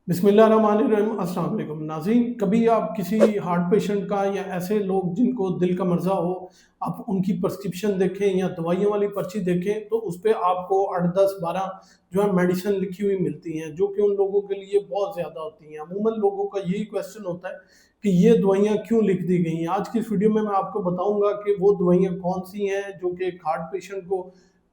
बिस्मिल्लाहिर्रहमानिर्रहीम। अस्सलाम वालेकुम नाज़रीन। कभी आप किसी हार्ट पेशेंट का या ऐसे लोग जिनको दिल का मर्ज़ा हो, आप उनकी प्रिस्क्रिप्शन देखें या दवाइयों वाली पर्ची देखें तो उस पे आपको 8, 10, 12 जो है मेडिसिन लिखी हुई मिलती हैं, जो कि उन लोगों के लिए बहुत ज़्यादा होती हैं। अमूमन लोगों का यही क्वेश्चन होता है कि ये दवाइयाँ क्यों लिख दी गई हैं। आज की इस वीडियो में मैं आपको बताऊँगा कि वो दवाइयाँ कौन-सी हैं जो कि एक हार्ट पेशेंट को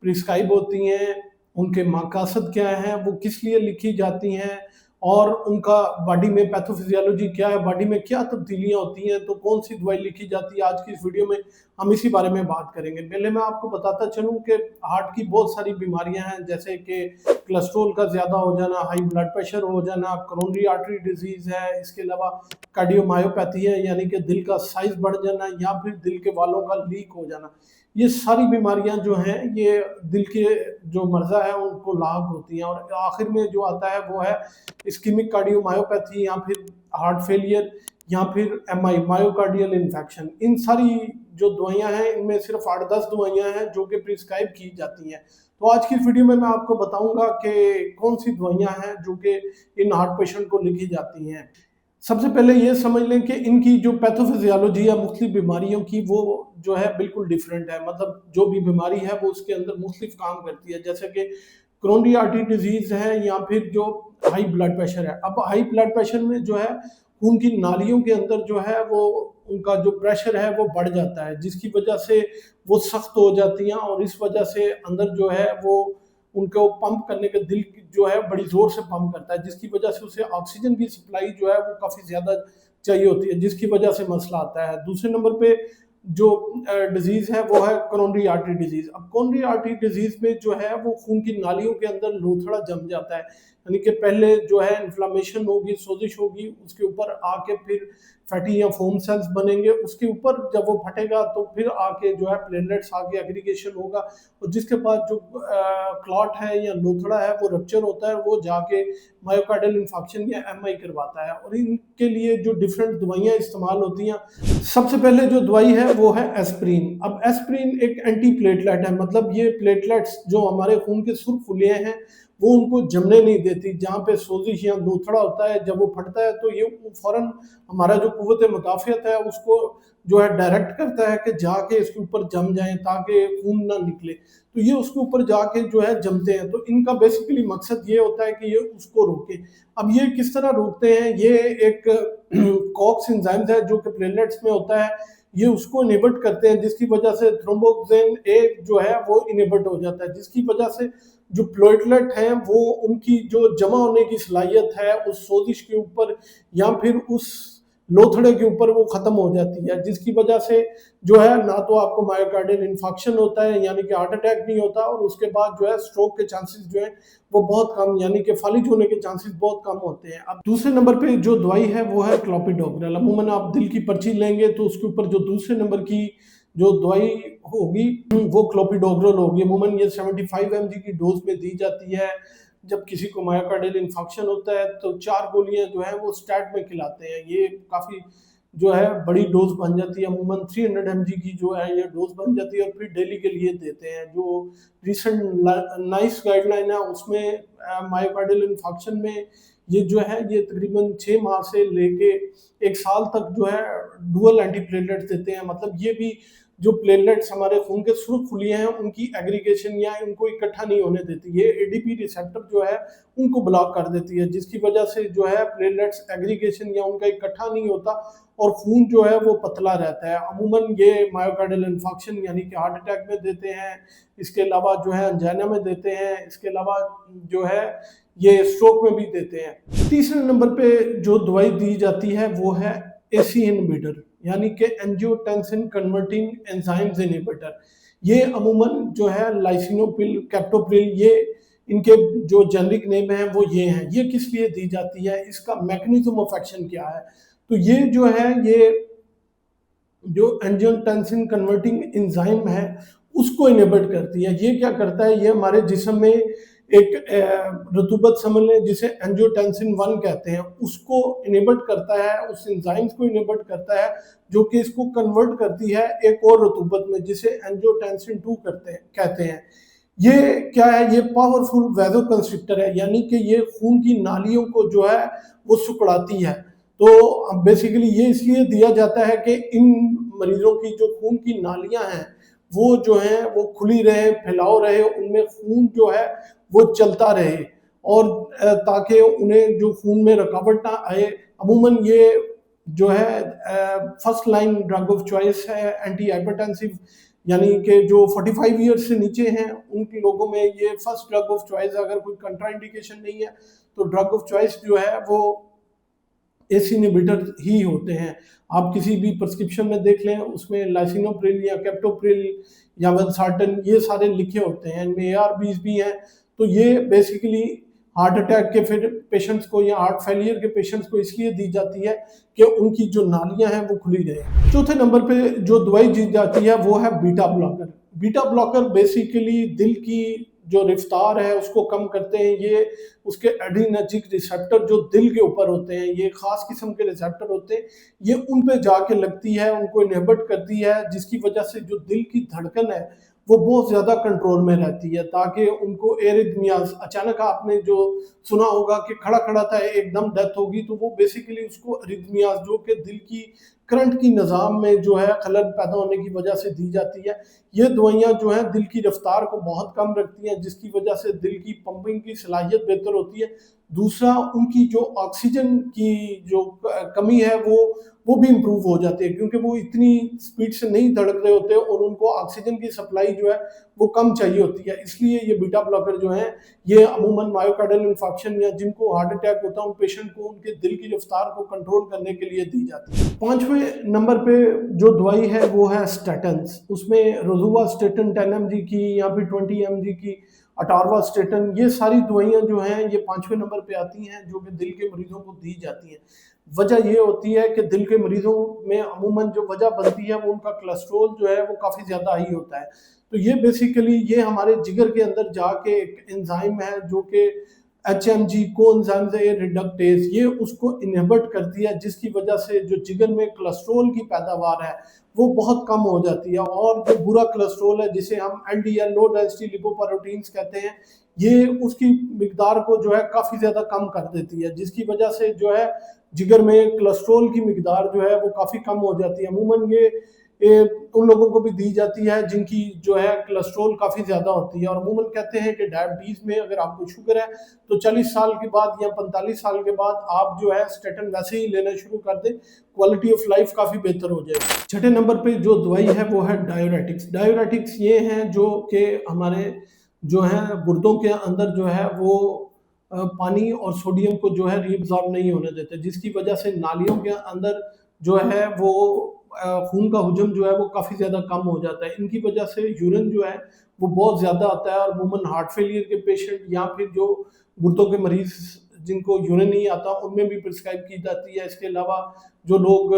प्रिस्क्राइब होती हैं, उनके मकासद क्या हैं, वो किस लिए लिखी जाती हैं और उनका बॉडी में पैथोफिजियोलॉजी क्या है, बॉडी में क्या तब्दीलियाँ होती हैं, तो कौन-सी दवाई लिखी जाती है। आज की इस वीडियो में हम इसी बारे में बात करेंगे। पहले मैं आपको बताता चलूँ कि हार्ट की बहुत सारी बीमारियाँ हैं, जैसे कि कोलेस्ट्रॉल का ज़्यादा हो जाना, हाई ब्लड प्रेशर हो जाना, कोरोनरी आर्टरी डिजीज़ है, इसके अलावा कार्डियोमायोपैथी है, यानी कि दिल का साइज़ बढ़ जाना या फिर दिल के वालों का लीक हो जाना। ये सारी बीमारियाँ जो हैं, ये दिल के जो मर्ज़ा है उनको लाक होती हैं और आखिर में जो आता है वो है इस्केमिक कार्डियोमायोपैथी या फिर हार्ट फेलियर या फिर एमआई मायोकार्डियल इन्फेक्शन। इन सारी जो दवाइयाँ हैं इनमें सिर्फ 8-10 दवाइयाँ हैं जो कि प्रिस्क्राइब की जाती हैं। तो आज की वीडियो में मैं आपको बताऊंगा कि कौन सी दवाइयाँ हैं जो कि इन हार्ट पेशेंट को लिखी जाती हैं। सबसे पहले ये समझ लें कि इनकी जो पैथोफिजियोलॉजी है मुख्तलिफ बीमारियों की, वो जो है बिल्कुल डिफरेंट है। मतलब जो भी बीमारी है वो उसके अंदर मुख्तलिफ काम करती है, जैसे कि कोरोनरी आर्टरी डिजीज है या फिर जो हाई ब्लड प्रेशर है। अब हाई ब्लड प्रेशर में जो है खून की नालियों के अंदर जो है वो उनका जो प्रेशर है वो बढ़ जाता है, जिसकी वजह से वो सख्त हो जाती हैं और इस वजह से अंदर जो है वो उनको पंप करने का दिल जो है बड़ी ज़ोर से पंप करता है, जिसकी वजह से उसे ऑक्सीजन की सप्लाई जो है वो काफ़ी ज़्यादा चाहिए होती है, जिसकी वजह से मसला आता है। दूसरे नंबर पे जो डिजीज़ है वो है कोरोनरी आर्टरी डिजीज़। अब कोरोनरी आर्टरी डिजीज़ में जो है वो खून की नालियों के अंदर लोथड़ा जम जाता है, यानी कि पहले जो है इन्फ्लेमेशन होगी, सोजिश होगी, उसके ऊपर आके फिर फैटी या फोम सेल्स बनेंगे, उसके ऊपर जब वो फटेगा तो फिर आके जो है प्लेटलेट्स आके एग्रीगेशन होगा और जिसके बाद जो क्लॉट है या लोथड़ा है वो रप्चर होता है, वो जाके मायोकार्डियल इन्फेक्शन या एमआई करवाता है और इनके लिए जो डिफरेंट दवाइयाँ इस्तेमाल होती हैं। सबसे पहले जो दवाई है वो है एस्प्रिन। अब एस्प्रिन एक एंटी प्लेटलेट है, मतलब ये प्लेटलेट्स जो हमारे खून के सुर्खुलिये हैं वो उनको जमने नहीं देती। जहाँ पे सोजिश या लोथड़ा होता है, जब वो फटता है तो ये फौरन हमारा जो कुव्वत मुदाफ़ियत है उसको जो है डायरेक्ट करता है कि जाके इसके ऊपर जम जाएँ ताकि खून ना निकले। तो ये उसके ऊपर जाके जो है जमते हैं। तो इनका बेसिकली मकसद ये होता है कि ये उसको रोके। अब ये किस तरह रोकते हैं, ये एक कॉक्स एंजाइम्स है जो कि प्लेटलेट्स में होता है, ये उसको इनहिबिट करते हैं, जिसकी वजह से थ्रोम्बोक्सिन ए जो है वो इनहिबिट हो जाता है, जिसकी वजह से जो प्लेटलेट हैं वो उनकी जो जमा होने की सलाहियत है उस सोजिश के ऊपर या फिर उस लोथड़े के ऊपर वो खत्म हो जाती है, जिसकी वजह से जो है ना तो आपको मायोकार्डियल इन्फेक्शन होता है यानी कि हार्ट अटैक नहीं होता और उसके बाद जो है स्ट्रोक के चांसेस जो है वो बहुत कम, यानी कि फालिज होने के चांसेस बहुत कम होते हैं। अब दूसरे नंबर पे जो दवाई है वो है क्लोपिडोग्रेल। अमूमन आप दिल की पर्ची लेंगे तो उसके ऊपर जो दूसरे नंबर की जो दवाई होगी वो क्लोपिडोग्रेल होगी। अमूमन ये 75 mg की डोज में दी जाती है। जब किसी को मायोकार्डियल इन्फेक्शन होता है तो 4 गोलियां जो है वो स्टार्ट में खिलाते हैं। ये काफ़ी जो है बड़ी डोज बन जाती है, अमूमन 300 mg की जो है ये डोज बन जाती है और फिर डेली के लिए देते हैं। जो रिसेंट नाइस गाइडलाइन है उसमें मायोकार्डियल इन्फेक्शन में ये जो है ये तकरीबन 6 माह से लेके 1 साल तक जो है डुअल एंटीप्लेटलेट्स देते हैं। मतलब ये भी जो प्लेटलेट्स हमारे खून के सुर्खुलिये हैं उनकी एग्रीगेशन या इनको इकट्ठा नहीं होने देती। ये एडीपी रिसेप्टर जो है उनको ब्लॉक कर देती है, जिसकी वजह से जो है प्लेटलेट्स एग्रीगेशन या उनका इकट्ठा नहीं होता और खून जो है वो पतला रहता है। अमूमन ये मायोकार्डियल इन्फेक्शन यानी कि हार्ट अटैक में देते हैं, इसके अलावा जो है एंजाइना में देते हैं, इसके अलावा जो है ये स्ट्रोक में भी देते हैं। तीसरे नंबर पे जो दवाई दी जाती है वो है एसी इनहिबिटर, यानी कि एंजियोटेंसिन कन्वर्टिंग एंजाइम्स इनहिबिटर। ये अमूमन जो है लाइसिनोप्रिल, कैप्टोप्रिल, ये इनके जो जेनरिक नेम है वो ये हैं। ये किस लिए दी जाती है, इसका मैकेनिज्म ऑफ एक्शन क्या है? तो ये जो है ये जो एंजियोटेंसिन कन्वर्टिंग एंजाइम है उसको इनेबल करती है। ये क्या करता है, ये हमारे जिस्म में एक रतूबत समझ लें जिसे एंजियोटेंसिन 1 कहते हैं, उसको इनेबल करता है, उस एंजाइम्स को इनेबल करता है जो कि इसको कन्वर्ट करती है एक और रतूबत में जिसे एंजियोटेंसिन 2 कहते हैं। ये क्या है, ये पावरफुल वैसोकंस्ट्रिक्टर है, यानी कि ये खून की नालियों को जो है वो सिकुड़ाती है। तो बेसिकली ये इसलिए दिया जाता है कि इन मरीजों की जो खून की नालियां हैं वो जो है वो खुली रहे, फैलाव रहे, उनमें खून जो है वो चलता रहे, और ताकि उन्हें जो खून में रुकावट ना आए। अमूमन ये जो है first line drug of choice है एंटी हाइपरटेंसिव, यानी कि जो 45 ईयर्स से नीचे हैं उन लोगों में ये फर्स्ट ड्रग ऑफ चॉइस। अगर कोई कंट्राइंडिकेशन नहीं है तो ड्रग ऑफ चॉइस जो है वो एसी इनहिबिटर ही होते हैं। आप किसी भी प्रिस्क्रिप्शन में देख लें, उसमें लाइसिनोप्रिल या कैप्टोप्रिल या वंसार्टन ये सारे लिखे होते हैं, इनमें ARBs भी हैं। तो ये बेसिकली हार्ट अटैक के फिर पेशेंट्स को या हार्ट फेलियर के पेशेंट्स को इसलिए दी जाती है कि उनकी जो नालियां हैं वो खुली रहे। चौथे नंबर पे जो दवाई दी जाती है वो है beta blocker. Beta blocker basically दिल की जो रफ्तार है उसको कम करते हैं। ये उसके एड्रीनर्जिक रिसेप्टर जो दिल के ऊपर होते हैं, ये खास किस्म के रिसेप्टर होते हैं, ये उन पे जाके लगती है, उनको इनहिबिट करती है, जिसकी वजह से जो दिल की धड़कन है वो बहुत ज़्यादा कंट्रोल में रहती है, ताकि उनको एरिथमियाज, अचानक आपने जो सुना होगा कि खड़ा खड़ा था एकदम डेथ होगी, तो वो बेसिकली उसको एरिथमियाज जो कि दिल की करंट की निज़ाम में जो है खलल पैदा होने की वजह से दी जाती है। ये दवाइयाँ जो हैं दिल की रफ्तार को बहुत कम रखती हैं, जिसकी वजह से दिल की पंपिंग की सलाहियत बेहतर होती है। दूसरा, उनकी जो ऑक्सीजन की जो कमी है वो भी इम्प्रूव हो जाती है, क्योंकि वो इतनी स्पीड से नहीं धड़क रहे होते और उनको ऑक्सीजन की सप्लाई जो है वो कम चाहिए होती है। इसलिए ये बीटा ब्लॉकर जो हैं ये अमूमन मायोकार्डियल इंफार्क्शन या जिनको हार्ट अटैक होता है उन पेशेंट को उनके दिल की रफ्तार को कंट्रोल करने के लिए दी जाती है। 5वें नंबर पे जो दवाई है वो है स्टेटन्स। उसमें रोजुवास्टेटिन 10 mg की या फिर 20 mg की, अटारवास्टेटिन, ये सारी दवाइयाँ जो हैं ये 5वें नंबर पे आती हैं, जो कि दिल के मरीजों को दी जाती हैं। वजह ये होती है कि दिल के मरीजों में अमूमन जो वजह बनती है वो उनका कोलेस्ट्रॉल जो है वो काफ़ी ज़्यादा हाई होता है। तो ये बेसिकली ये हमारे जिगर के अंदर जाके एक एंजाइम है जो कि HMG कोएंजाइम रिडक्टेज, ये उसको इनहिबिट करती है, जिसकी वजह से जो जिगर में कोलेस्ट्रॉल की पैदावार है वो बहुत कम हो जाती है। और जो बुरा कोलेस्ट्रॉल है जिसे हम LDL लो डेंसिटी लिपोप्रोटीन्स कहते हैं, ये उसकी मिकदार को जो है काफ़ी ज़्यादा कम कर देती है, जिसकी वजह से जो है जिगर में कोलेस्ट्रॉल की मिकदार जो है वो काफ़ी कम हो जाती है। अमूमन ये उन लोगों को भी दी जाती है जिनकी जो है कोलेस्ट्रॉल काफ़ी ज़्यादा होती है। और अमूमन कहते हैं कि डायबिटीज़ में अगर आपको शुगर है तो 40 साल के बाद या 45 साल के बाद आप जो है स्टेटिन वैसे ही लेना शुरू कर दें, क्वालिटी ऑफ लाइफ काफ़ी बेहतर हो जाएगी। छठे नंबर पे जो दवाई है वो है डायोरेटिक्स। डायोरेटिक्स ये हैं जो कि हमारे जो है गुर्दों के अंदर जो है वो पानी और सोडियम को जो है रीअब्सॉर्ब नहीं होने देते, जिसकी वजह से नालियों के अंदर जो है वो खून का हुजम जो है वो काफ़ी ज़्यादा कम हो जाता है। इनकी वजह से यूरिन जो है वो बहुत ज़्यादा आता है, और अमूमन हार्ट फेलियर के पेशेंट या फिर जो गुर्दों के मरीज जिनको यूरिन नहीं आता उनमें भी प्रिस्क्राइब की जाती है। इसके अलावा जो लोग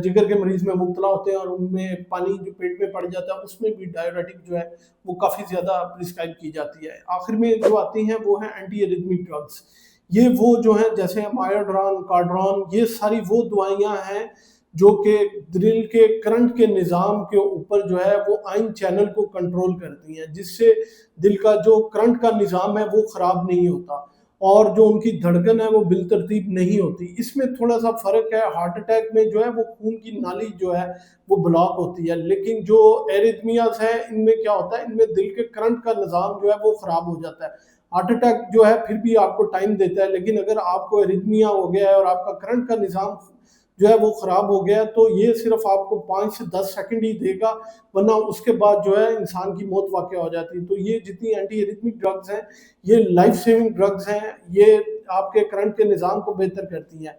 जिगर के मरीज में मुब्तला होते हैं और उनमें पानी जो पेट में पड़ जाता है उसमें भी डायरेटिक जो है वो काफ़ी ज़्यादा प्रिस्क्राइब की जाती है। आखिर में जो आती हैं वो है एंटी एरिथमिक ड्रग्स। ये वो जो है जैसे मायोड्रान, कार्ड्रॉन, ये सारी वो दवाइयाँ हैं जो कि दिल के करंट के निज़ाम के ऊपर जो है वो आयन चैनल को कंट्रोल करती हैं, जिससे दिल का जो करंट का निज़ाम है वो ख़राब नहीं होता और जो उनकी धड़कन है वो बिलतरतीब नहीं होती। इसमें थोड़ा सा फ़र्क है, हार्ट अटैक में जो है वो खून की नाली जो है वो ब्लॉक होती है, लेकिन जो एरिथमियाज है इनमें क्या होता है, इनमें दिल के करंट का निज़ाम जो है वो ख़राब हो जाता है। हार्ट अटैक जो है फिर भी आपको टाइम देता है, लेकिन अगर आपको एरिथमिया हो गया है और आपका करंट का निज़ाम जो है वो ख़राब हो गया तो ये सिर्फ आपको 5 से 10 सेकंड ही देगा, वरना उसके बाद जो है इंसान की मौत वाक़ हो जाती है। तो ये जितनी एंटी एरिथमिक ड्रग्स हैं ये लाइफ सेविंग ड्रग्स हैं, ये आपके करंट के निज़ाम को बेहतर करती हैं।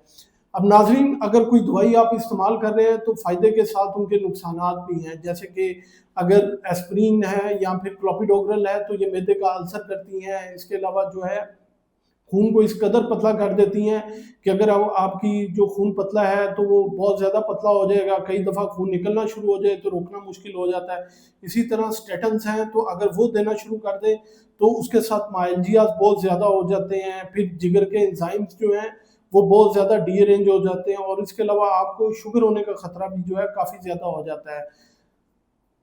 अब नाज़रीन, अगर कोई दवाई आप इस्तेमाल कर रहे हैं तो फ़ायदे के साथ उनके नुकसानात भी हैं, जैसे कि अगर एस्प्रिन है या फिर क्लोपिडोग्रेल है तो ये मैदे का अल्सर करती हैं। इसके अलावा जो है खून को इस कदर पतला कर देती हैं कि अगर आपकी जो खून पतला है तो वो बहुत ज़्यादा पतला हो जाएगा, कई दफ़ा खून निकलना शुरू हो जाए तो रोकना मुश्किल हो जाता है। इसी तरह स्टेटन्स हैं तो अगर वो देना शुरू कर दें तो उसके साथ माइल्जियाज बहुत ज़्यादा हो जाते हैं, फिर जिगर के एंजाइम्स जो हैं वो बहुत ज़्यादा डीअरेंज हो जाते हैं और इसके अलावा आपको शुगर होने का ख़तरा भी जो है काफ़ी ज़्यादा हो जाता है।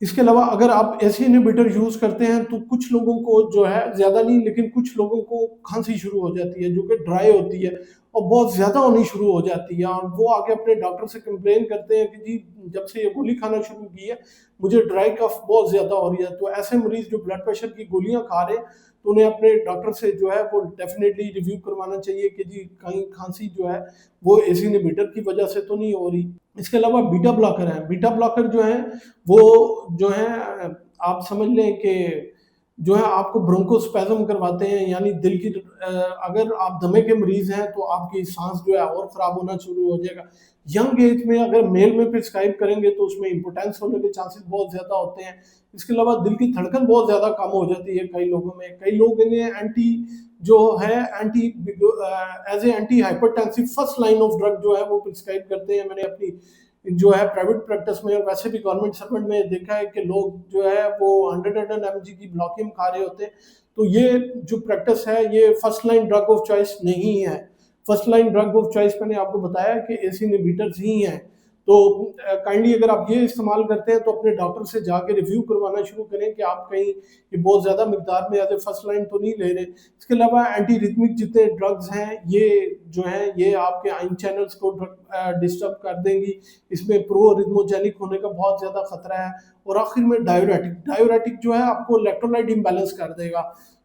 इसके अलावा अगर आप एसी इनहिबिटर यूज़ करते हैं तो कुछ लोगों को जो है, ज़्यादा नहीं लेकिन कुछ लोगों को खांसी शुरू हो जाती है जो कि ड्राई होती है और बहुत ज़्यादा होनी शुरू हो जाती है, और वो आके अपने डॉक्टर से कंप्लेन करते हैं कि जी जब से ये गोली खाना शुरू की है मुझे ड्राई कफ बहुत ज़्यादा हो रही है। तो ऐसे मरीज़ जो ब्लड प्रेशर की गोलियाँ खा रहे हैं तो उन्हें अपने डॉक्टर से जो है वो डेफ़िनेटली रिव्यू करवाना चाहिए कि जी कहीं खांसी जो है वो एसी इनहिबिटर की वजह से तो नहीं हो रही। इसके अलावा बीटा ब्लॉकर हैं, बीटा ब्लॉकर जो हैं वो जो है आप समझ लें कि जो है आपको ब्रोंकोस्पैज़म करवाते हैं, यानी दिल की अगर आप दमे के मरीज़ हैं तो आपकी सांस जो है और ख़राब होना शुरू हो जाएगा। यंग एज में अगर मेल में प्रिस्क्राइब करेंगे तो उसमें इम्पोर्टेंस होने के चांसेस बहुत ज़्यादा होते हैं। इसके अलावा दिल की धड़कन बहुत ज़्यादा कम हो जाती है कई लोगों में। कई लोग इन्हें एंटी जो है anti as a anti hypertensive first line of drug जो है वो प्रिस्क्राइब करते हैं। मैंने अपनी जो है प्राइवेट प्रैक्टिस में और वैसे भी गवर्नमेंट सर्वेंट में देखा है कि लोग जो है वो 100 mg की ब्लॉकिंग खा रहे होते हैं। तो ये जो प्रैक्टिस है ये first line drug of choice नहीं है। First line drug of choice मैंने आपको बताया कि एसी इनहिबिटर्स ही हैं। तो काइंडली अगर आप ये इस्तेमाल करते हैं तो अपने डॉक्टर से जाके रिव्यू करवाना शुरू करें कि आप कहीं ये बहुत ज़्यादा मिकदार में एज ए फर्स्ट लाइन तो नहीं ले रहे। इसके अलावा एंटी रिथमिक जितने ड्रग्स हैं ये जो हैं ये आपके आइन चैनल्स को डिस्टर्ब कर देंगी। इसमें प्रो रिथमोजेनिक होने का बहुत ज़्यादा खतरा है। और आखिर में डायूरेटिक, डायूरेटिक जो है आपको इलेक्ट्रोलाइट इम्बैलेंस कर देगा,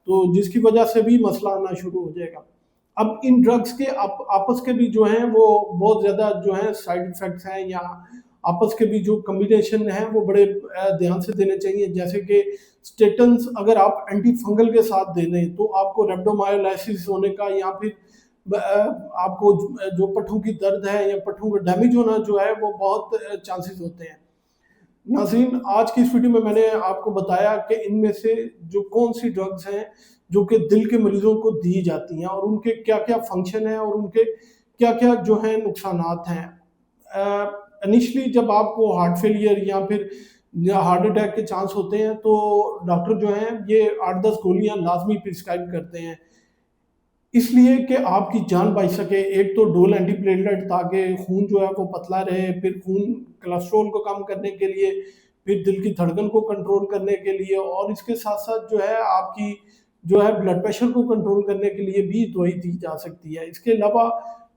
तो जिसकी वजह से भी मसला आना शुरू हो जाएगा। अब इन ड्रग्स के आपस के भी जो हैं वो बहुत ज़्यादा जो है साइड इफ़ेक्ट्स हैं, या आपस के भी जो कॉम्बिनेशन हैं वो बड़े ध्यान से देने चाहिए। जैसे कि स्टेटन्स अगर आप एंटी फंगल के साथ दे दें तो आपको रेब्डोमायोलाइसिस होने का या फिर आपको जो पट्ठों की दर्द है या पट्ठों का डैमेज होना जो है वो बहुत चांसेस होते हैं। नाज़रीन, आज की इस वीडियो में मैंने आपको बताया कि इनमें से जो कौन-सी ड्रग्स हैं, जो कि दिल के मरीज़ों को दी जाती हैं और उनके क्या-क्या फ़ंक्शन हैं और उनके क्या-क्या जो हैं नुकसानात हैं। इनिशियली जब आपको हार्ट फेलियर या हार्ट अटैक के चांस होते हैं तो डॉक्टर जो हैं ये 8-10 गोलियाँ लाज़मी प्रिस्क्राइब करते हैं। इसलिए कि आपकी जान बच सके। एक तो डोल एंटीप्लेटलेट ताकि खून जो है वो पतला रहे, फिर खून कोलेस्ट्रॉल को कम करने के लिए, फिर दिल की धड़कन को कंट्रोल करने के लिए, और इसके साथ-साथ जो है आपकी जो है ब्लड प्रेशर को कंट्रोल करने के लिए भी दवाई दी जा सकती है। इसके अलावा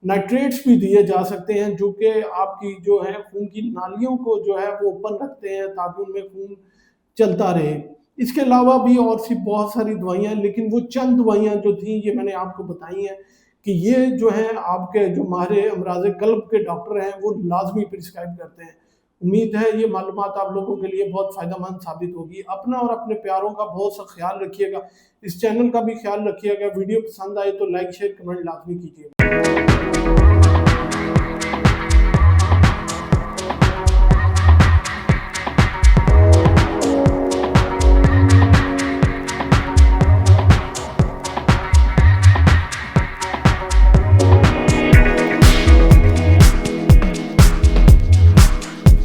नाइट्रेट्स भी दिए जा सकते हैं जो कि आपकी जो है खून की नालियों को जो है वो ओपन रखते हैं ताकि उनमें खून चलता रहे। इसके अलावा भी और सी बहुत सारी दवाइयाँ हैं, लेकिन वो चंद दवाइयाँ जो थी ये मैंने आपको बताई हैं कि ये जो हैं आपके जो माहिर अमराज़ क़ल्ब के डॉक्टर हैं वो लाज़मी प्रिस्क्राइब करते हैं। उम्मीद है ये मालूमात आप लोगों के लिए बहुत फ़ायदेमंद साबित होगी। अपना और अपने प्यारों का बहुत सा ख़्याल रखिएगा। इस चैनल का भी ख़्याल रखिएगा। वीडियो पसंद आए तो लाइक, शेयर, कमेंट लाज़मी कीजिएगा।